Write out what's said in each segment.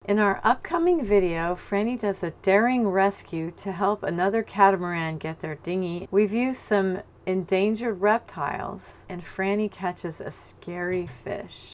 In our upcoming video, Franny does a daring rescue to help another catamaran get their dinghy. We've used some endangered reptiles, and Franny catches a scary fish.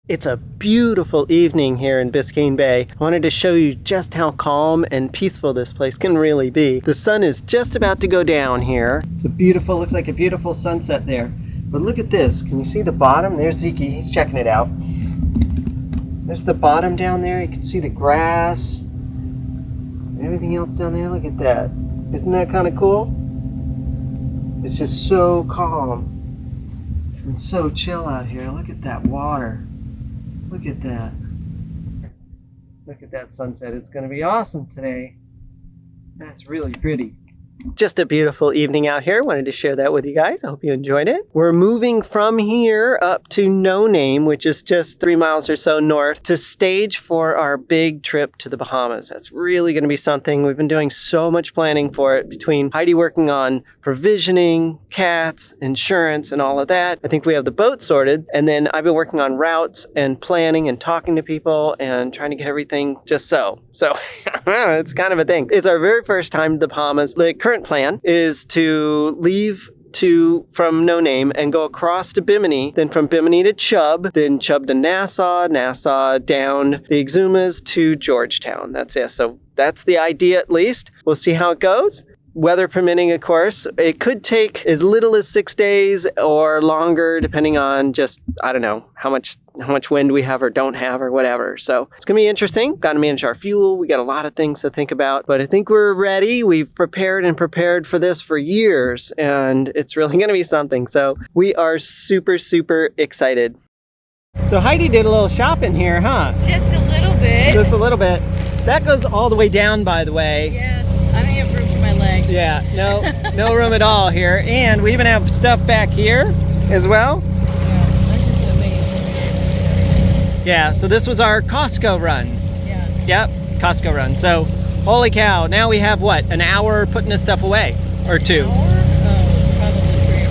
It's a beautiful evening here in Biscayne Bay. I wanted to show you just how calm and peaceful this place can really be. The sun is just about to go down here. It's a beautiful, looks like a beautiful sunset there. But look at this. Can you see the bottom? There's Zeke. He's checking it out. There's the bottom down there. You can see the grass. Everything else down there. Look at that. Isn't that kind of cool? It's just so calm and so chill out here. Look at that water. Look at that. Look at that sunset. It's going to be awesome today. That's really pretty. Just a beautiful evening out here. Wanted to share that with you guys. I hope you enjoyed it. We're moving from here up to No Name, which is just 3 miles or so north, to stage for our big trip to the Bahamas. That's really going to be something. We've been doing so much planning for it, between Heidi working on provisioning, cats, insurance, and all of that. I think we have the boat sorted, and then I've been working on routes and planning and talking to people and trying to get everything just so. So it's kind of a thing. It's our very first time to the Bahamas. The current plan is to leave from No Name and go across to Bimini, then from Bimini to Chub, then Chub to Nassau down the Exumas to Georgetown. That's it. So that's the idea, at least. We'll see how it goes. Weather permitting, of course. It could take as little as 6 days or longer, depending on just, I don't know, how much wind we have or don't have or whatever. So it's going to be interesting. Got to manage our fuel. We got a lot of things to think about, but I think we're ready. We've prepared for this for years, and it's really going to be something. So we are super, super excited. So Heidi did a little shopping here, huh? Just a little bit. Just a little bit. That goes all the way down, by the way. Yes, I don't have room for my legs. Yeah, no room at all here. And we even have stuff back here as well. Yeah, so this was our Costco run. Yeah. Yep, Costco run. So, holy cow, now we have what, an hour putting this stuff away? Or 2? An hour? Oh, probably 3 or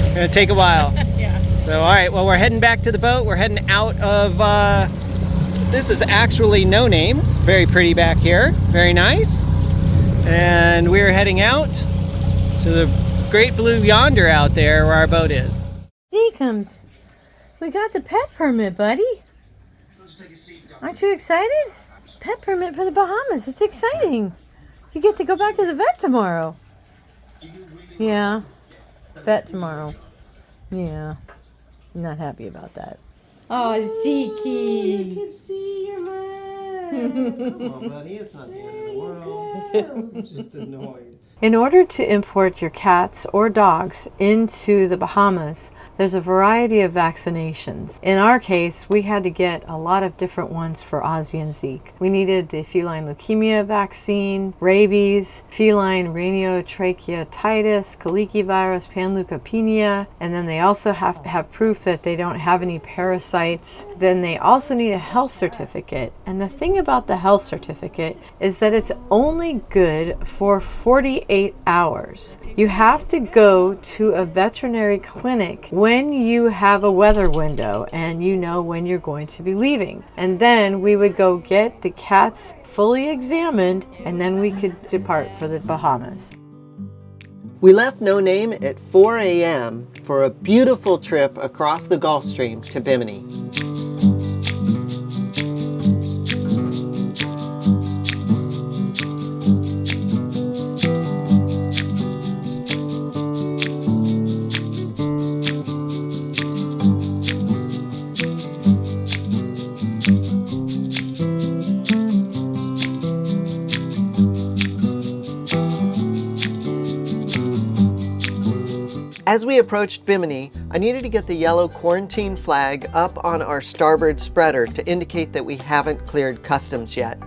4. Gonna take a while. Yeah. So, all right, well, we're heading back to the boat. We're heading out of, this is actually No Name. Very pretty back here. Very nice. And we're heading out to the great blue yonder out there where our boat is. He comes. We got the pet permit, buddy. Aren't you excited? Pet permit for the Bahamas. It's exciting. You get to go back to the vet tomorrow. Yeah. Vet tomorrow. Yeah. I'm not happy about that. Oh, Zeke. You can see your mouth. Come on, buddy. It's not the end of the world. I'm just annoyed. In order to import your cats or dogs into the Bahamas, there's a variety of vaccinations. In our case, we had to get a lot of different ones for Ozzy and Zeke. We needed the feline leukemia vaccine, rabies, feline rhinotracheotitis, colicky virus, panleukopenia, and then they also have to have proof that they don't have any parasites. Then they also need a health certificate. And the thing about the health certificate is that it's only good for 48 hours. You have to go to a veterinary clinic when you have a weather window and you know when you're going to be leaving. And then we would go get the cats fully examined, and then we could depart for the Bahamas. We left No Name at 4 a.m. for a beautiful trip across the Gulf Stream to Bimini. As we approached Bimini, I needed to get the yellow quarantine flag up on our starboard spreader to indicate that we haven't cleared customs yet.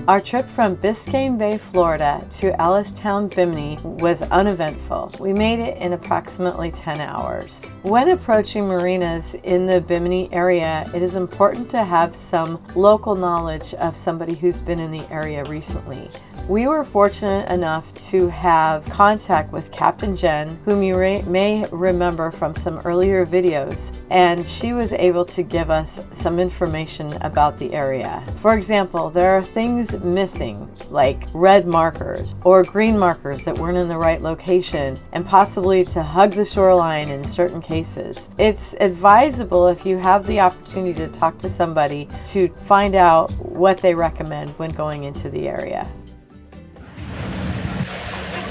Our trip from Biscayne Bay, Florida to Ellistown, Bimini was uneventful. We made it in approximately 10 hours. When approaching marinas in the Bimini area, it is important to have some local knowledge of somebody who's been in the area recently. We were fortunate enough to have contact with Captain Jen, whom you may remember from some earlier videos, and she was able to give us some information about the area. For example, there are things missing like red markers or green markers that weren't in the right location, and possibly to hug the shoreline in certain cases. It's advisable, if you have the opportunity to talk to somebody, to find out what they recommend when going into the area.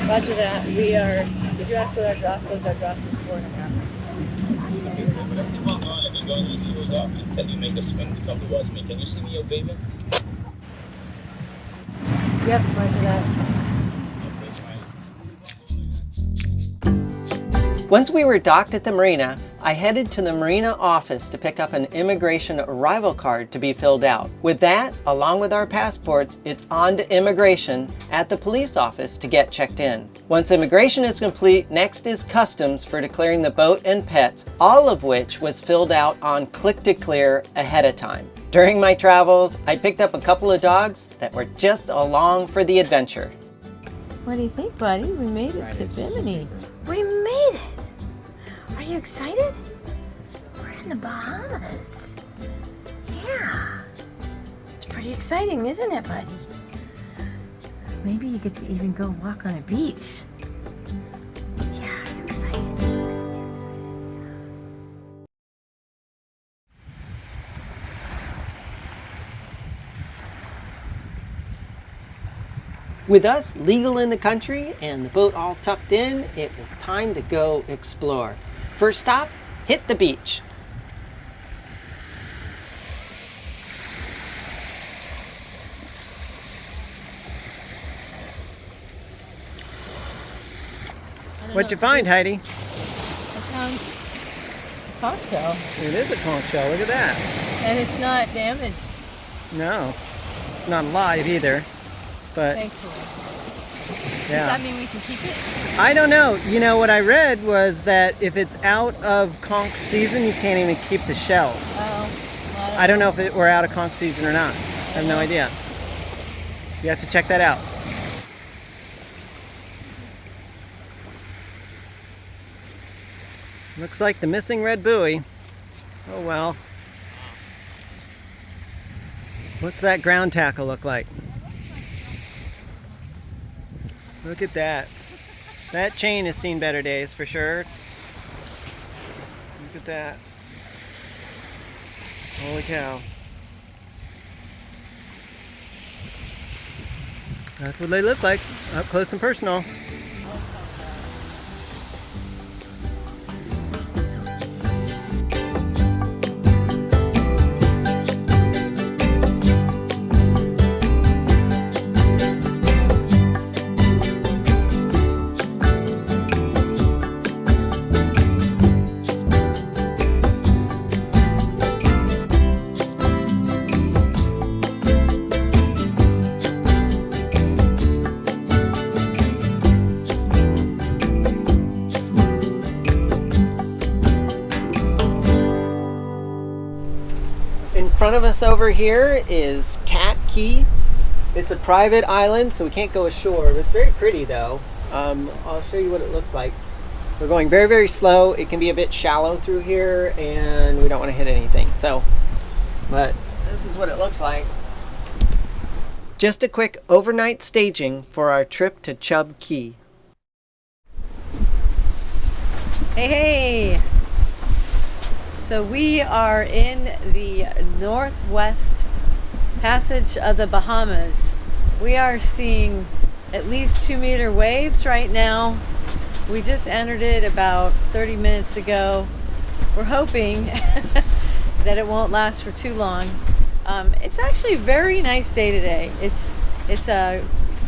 Roger that. We are, did you ask what our draft was? Our draft is 4.5. Can you make a swing to come towards me? Can you see me, your baby? Yep, roger that. Once we were docked at the marina, I headed to the marina office to pick up an immigration arrival card to be filled out. With that, along with our passports, it's on to immigration at the police office to get checked in. Once immigration is complete, next is customs for declaring the boat and pets, all of which was filled out on Click to Clear ahead of time. During my travels, I picked up a couple of dogs that were just along for the adventure. What do you think, buddy? We made it to Bimini. We made it! Are you excited? We're in the Bahamas. Yeah. It's pretty exciting, isn't it, buddy? Maybe you get to even go walk on a beach. Yeah, I'm excited. With us legal in the country and the boat all tucked in, it was time to go explore. First stop, hit the beach. What'd you find, Heidi? I found a conch shell. It is a conch shell, look at that. And it's not damaged. No, it's not alive either, but Thankfully. yeah. Does that mean we can keep it? I don't know. You know, what I read was that if it's out of conch season, you can't even keep the shells. Oh, well, I don't know if we're out of conch season or not. I have no idea. You have to check that out. Looks like the missing red buoy. Oh well. What's that ground tackle look like? Look at that. That chain has seen better days for sure. Look at that. Holy cow. That's what they look like, up close and personal. In front of us over here is Cat Key. It's a private island, so we can't go ashore. It's very pretty though. I'll show you what it looks like. We're going very, very slow. It can be a bit shallow through here, and we don't want to hit anything. But this is what it looks like. Just a quick overnight staging for our trip to Chub Key. Hey, hey! So we are in the northwest passage of the Bahamas. We are seeing at least 2-meter waves right now. We just entered it about 30 minutes ago. We're hoping that it won't last for too long. It's actually a very nice day today. It's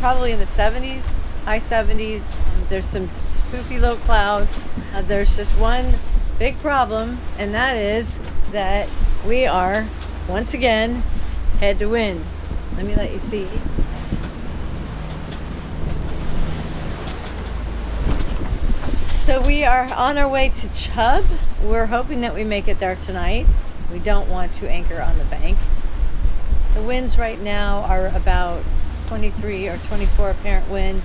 probably in the 70s, high 70s. There's some just poofy little clouds. There's just one big problem, and that is that we are once again head to wind. Let me let you see. So we are on our way to Chub. We're hoping that we make it there tonight. We don't want to anchor on the bank. The winds right now are about 23 or 24 apparent wind.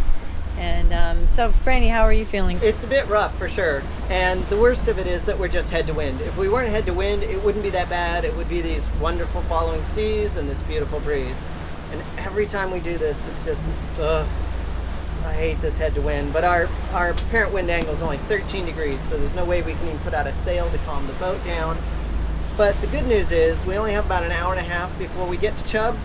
And so Franny, how are you feeling? It's a bit rough for sure. And the worst of it is that we're just head to wind. If we weren't head to wind, it wouldn't be that bad. It would be these wonderful following seas and this beautiful breeze. And every time we do this, it's just, I hate this head to wind. But our apparent wind angle is only 13 degrees, so there's no way we can even put out a sail to calm the boat down. But the good news is we only have about an hour and a half before we get to Chub,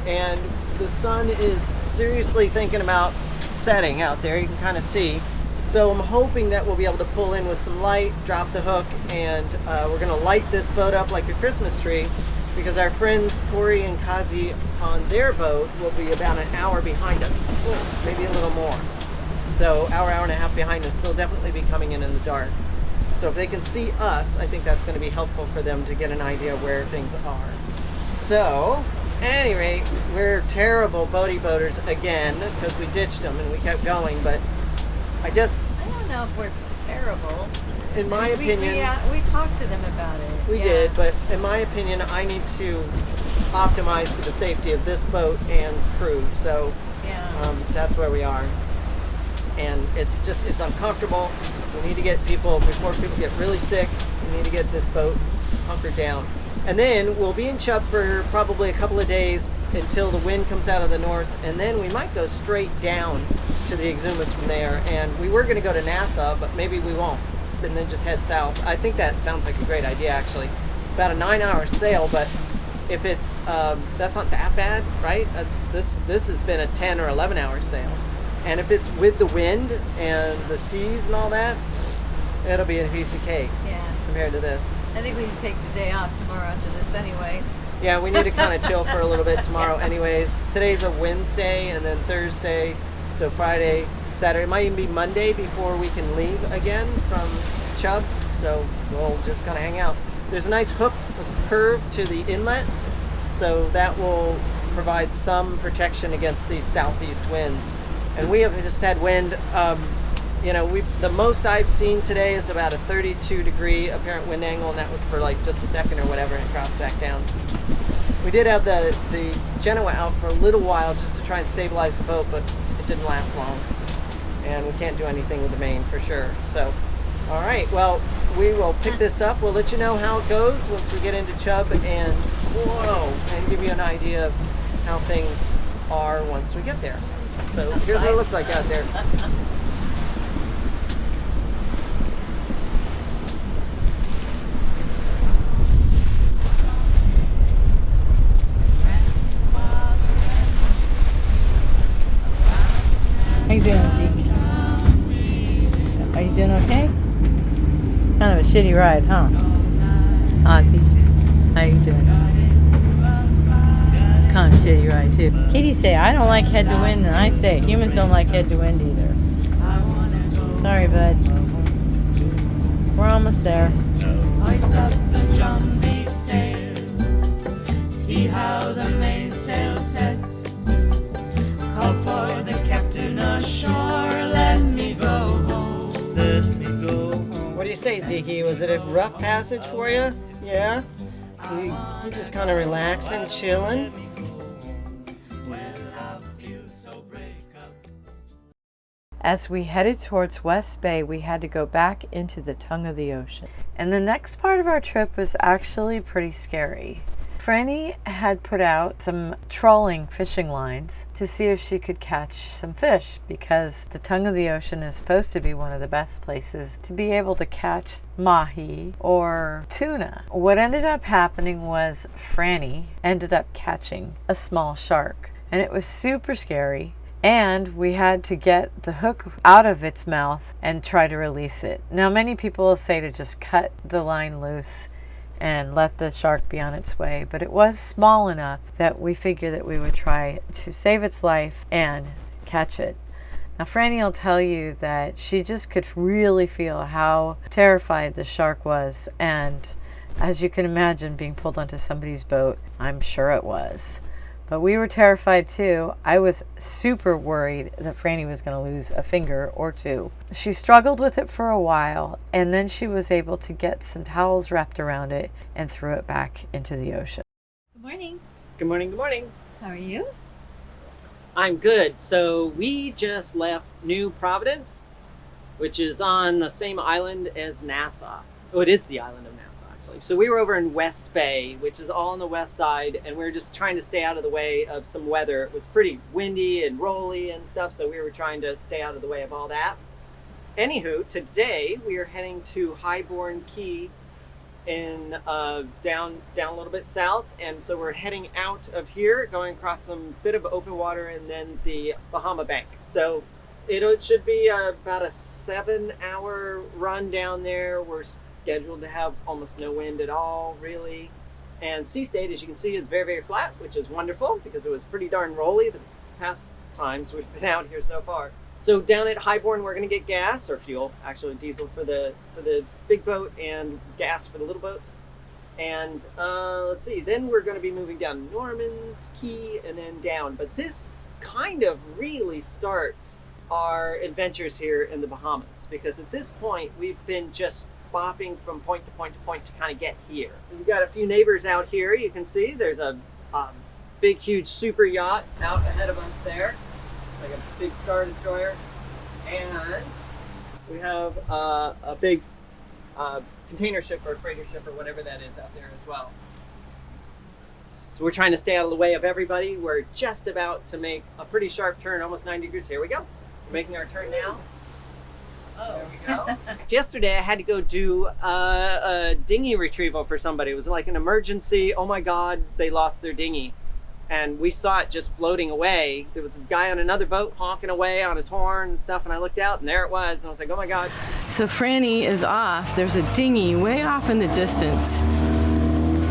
and the sun is seriously thinking about setting out there. You can kind of see. So I'm hoping that we'll be able to pull in with some light, drop the hook, and we're going to light this boat up like a Christmas tree, because our friends Corey and Kazi on their boat will be about an hour behind us, maybe a little more. So hour and a half behind us. They'll definitely be coming in the dark. So if they can see us, I think that's going to be helpful for them to get an idea of where things are. So, at any rate, we're terrible boaters again, because we ditched them and we kept going, but I don't know if we're terrible. In my opinion, we talked to them about it. We did, but in my opinion, I need to optimize for the safety of this boat and crew. So that's where we are. And it's uncomfortable. We need to get before people get really sick, we need to get this boat hunkered down. And then we'll be in Chub for probably a couple of days until the wind comes out of the north, and then we might go straight down to the Exumas from there. And we were going to go to Nassau, but maybe we won't, and then just head south. I think that sounds like a great idea, actually. About a 9-hour sail, but if it's that's not that bad, right? This has been a 10 or 11-hour sail. And if it's with the wind and the seas and all that, it'll be a piece of cake compared to this. I think we can take the day off tomorrow after this anyway. Yeah, we need to kind of chill for a little bit tomorrow anyways. Today's a Wednesday, and then Thursday, so Friday, Saturday. It might even be Monday before we can leave again from Chub, so we'll just kind of hang out. There's a nice hook curve to the inlet, so that will provide some protection against these southeast winds. And we have just had wind, the most I've seen today is about a 32-degree apparent wind angle, and that was for like just a second or whatever, and it drops back down. We did have the Genoa out for a little while just to try and stabilize the boat, but it didn't last long. And we can't do anything with the main for sure. So, all right, well, we will pick this up. We'll let you know how it goes once we get into Chub, and give you an idea of how things are once we get there. So here's what it looks like out there. How you doing, Zeke? Are you doing okay? Kind of a shitty ride, huh? Ozzy, how you doing? Kind of shitty ride too. Katie say I don't like head to wind, and I say humans don't like head to wind either. Sorry, bud. We're almost there. Hoist up the jumbie sails, see how the mainsail set. Call for the captain ashore, let me go home. Let me go home. What do you say, Zeke? Was it a rough passage for you? Yeah? You just kind of relaxing, chilling? As we headed towards West Bay, we had to go back into the tongue of the ocean. And the next part of our trip was actually pretty scary. Franny had put out some trolling fishing lines to see if she could catch some fish, because the tongue of the ocean is supposed to be one of the best places to be able to catch mahi or tuna. What ended up happening was Franny ended up catching a small shark, and it was super scary. And we had to get the hook out of its mouth and try to release it. Now, many people will say to just cut the line loose and let the shark be on its way, but it was small enough that we figured that we would try to save its life and catch it. Now, Franny will tell you that she just could really feel how terrified the shark was, and as you can imagine, being pulled onto somebody's boat, I'm sure it was. But we were terrified too. I was super worried that Franny was going to lose a finger or two. She struggled with it for a while, and then she was able to get some towels wrapped around it and threw it back into the ocean. Good morning. Good morning, good morning. How are you? I'm good. So we just left New Providence, which is on the same island as Nassau. Oh, it is the island of Nassau, actually. So we were over in West Bay, which is all on the west side, and we were just trying to stay out of the way of some weather. It was pretty windy and rolly and stuff, so we were trying to stay out of the way of all that. Anywho, today we are heading to Highborn Cay in down a little bit south, and so we're heading out of here, going across some bit of open water, and then the Bahama Bank. So it should be about a 7-hour run down there. We're scheduled to have almost no wind at all, really, and sea state, as you can see, is very, very flat, which is wonderful because it was pretty darn rolly the past times we've been out here so far. So down at Highborn, we're going to get gas or fuel, actually diesel for the big boat and gas for the little boats. And let's see, then we're going to be moving down Norman's Cay and then down. But this kind of really starts our adventures here in the Bahamas, because at this point we've been just bopping from point to point to point to kind of get here. We've got a few neighbors out here. You can see there's a big, huge super yacht out ahead of us there. Like a big Star Destroyer, and we have a big container ship or freighter ship or whatever that is out there as well. So we're trying to stay out of the way of everybody. We're just about to make a pretty sharp turn, almost 90 degrees. Here we go. We're making our turn now. Oh. There we go. Yesterday I had to go do a dinghy retrieval for somebody. It was like an emergency. Oh my God, they lost their dinghy. And we saw it just floating away. There was a guy on another boat honking away on his horn and stuff, and I looked out and there it was, and I was like, oh my God. So Franny is off. There's a dinghy way off in the distance.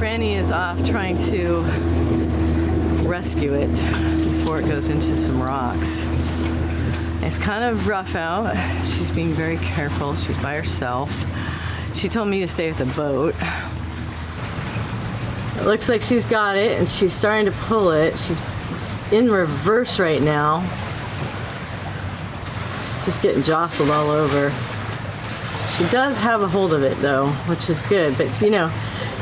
Franny is off trying to rescue it before it goes into some rocks. It's kind of rough out. She's being very careful. She's by herself. She told me to stay with the boat. It looks like she's got it, and she's starting to pull it. She's in reverse right now. Just getting jostled all over. She does have a hold of it though, which is good, but you know,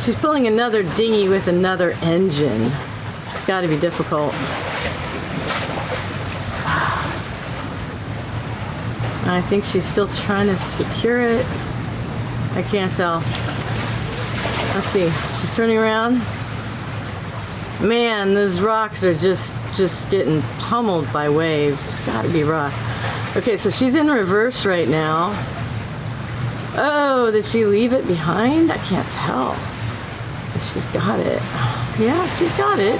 she's pulling another dinghy with another engine. It's got to be difficult. I think she's still trying to secure it. I can't tell. Let's see, she's turning around. Man, those rocks are just getting pummeled by waves. It's gotta be rough. Okay, so she's in reverse right now. Oh, did she leave it behind? I can't tell. She's got it. Yeah, she's got it.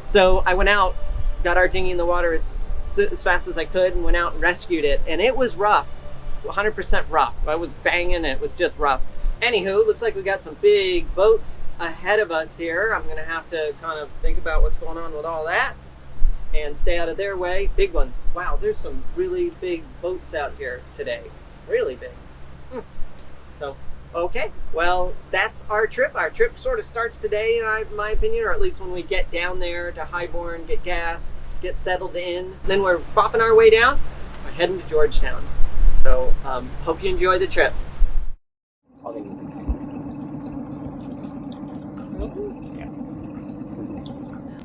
So I went out, got our dinghy in the water as fast as I could, and went out and rescued it. And it was rough, 100% rough. I was banging, it was just rough. Anywho, looks like we got some big boats ahead of us here. I'm gonna have to kind of think about what's going on with all that and stay out of their way. Big ones. Wow, there's some really big boats out here today. Really big. So, okay, well, that's our trip. Our trip sort of starts today, in my opinion, or at least when we get down there to Highborn, get gas, get settled in. Then we're bopping our way down. We're heading to Georgetown. So, hope you enjoy the trip.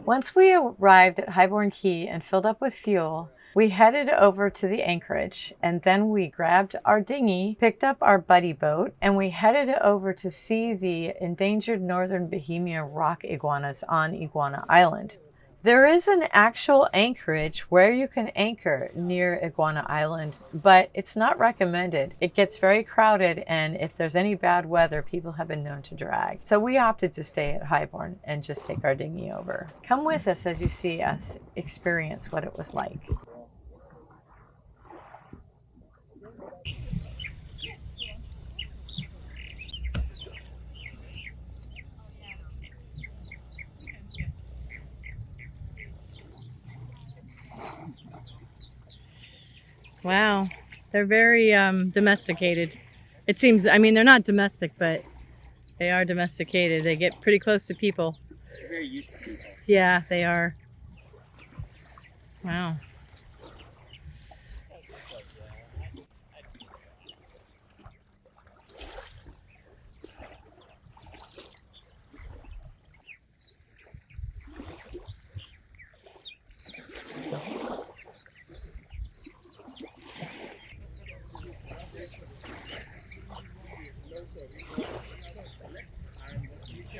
Once we arrived at Highborn Cay and filled up with fuel, we headed over to the anchorage, and then we grabbed our dinghy, picked up our buddy boat, and we headed over to see the endangered northern Bohemia rock iguanas on Iguana Island. There is an actual anchorage where you can anchor near Iguana Island, but it's not recommended. It gets very crowded, and if there's any bad weather, people have been known to drag. So we opted to stay at Highborn and just take our dinghy over. Come with us as you see us experience what it was like. Wow, they're very domesticated. It seems, I mean, they're not domestic, but they are domesticated. They get pretty close to people. They're very used to people. Yeah, they are. Wow.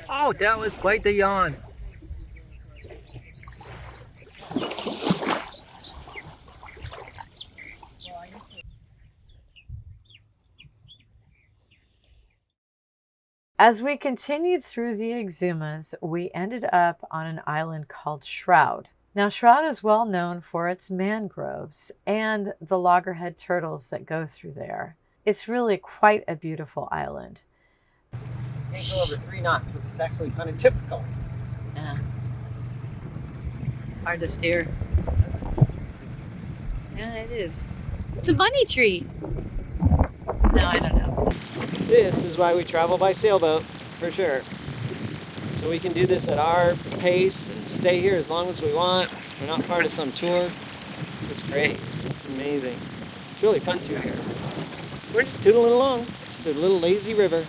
Oh, that was quite the yawn. As we continued through the Exumas, we ended up on an island called Shroud. Now, Shroud is well known for its mangroves and the loggerhead turtles that go through there. It's really quite a beautiful island. Can't go over 3 knots, which is actually kind of typical. Yeah. Hard to steer. Yeah, it is. It's a bunny tree. No, I don't know. This is why we travel by sailboat, for sure. So we can do this at our pace and stay here as long as we want. We're not part of some tour. This is great. It's amazing. It's really fun through here. We're just tootling along. Just a little lazy river.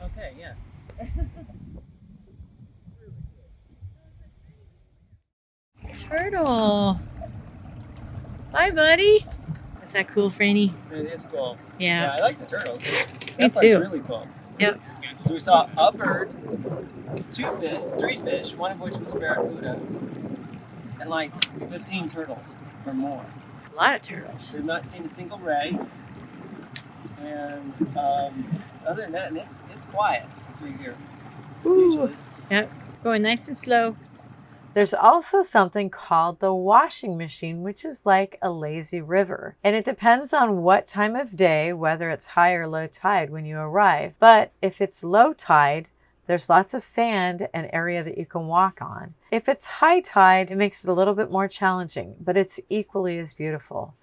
Okay, yeah. Turtle. Bye, buddy. Is that cool, Franny? It is cool. Yeah. I like the turtles. Me That too. part's really cool. Yep. So we saw a bird, 3 fish, one of which was barracuda, and like 15 turtles or more. A lot of turtles. We've not seen a single ray. And other than that, it's quiet through here. Ooh. Usually. Yep. Going nice and slow. There's also something called the washing machine, which is like a lazy river. And it depends on what time of day, whether it's high or low tide when you arrive. But if it's low tide, there's lots of sand and area that you can walk on. If it's high tide, it makes it a little bit more challenging, but it's equally as beautiful.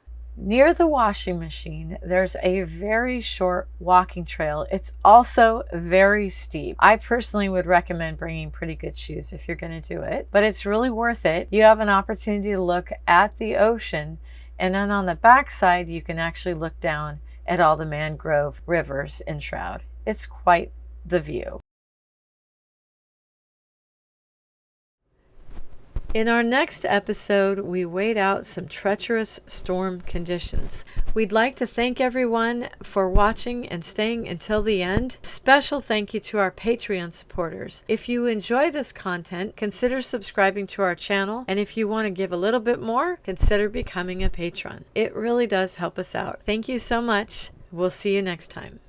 Near the washing machine, there's a very short walking trail. It's also very steep. I personally would recommend bringing pretty good shoes if you're going to do it, but it's really worth it. You have an opportunity to look at the ocean, and then on the backside, you can actually look down at all the mangrove rivers in Shroud. It's quite the view. In our next episode, we wait out some treacherous storm conditions. We'd like to thank everyone for watching and staying until the end. Special thank you to our Patreon supporters. If you enjoy this content, consider subscribing to our channel. And if you want to give a little bit more, consider becoming a patron. It really does help us out. Thank you so much. We'll see you next time.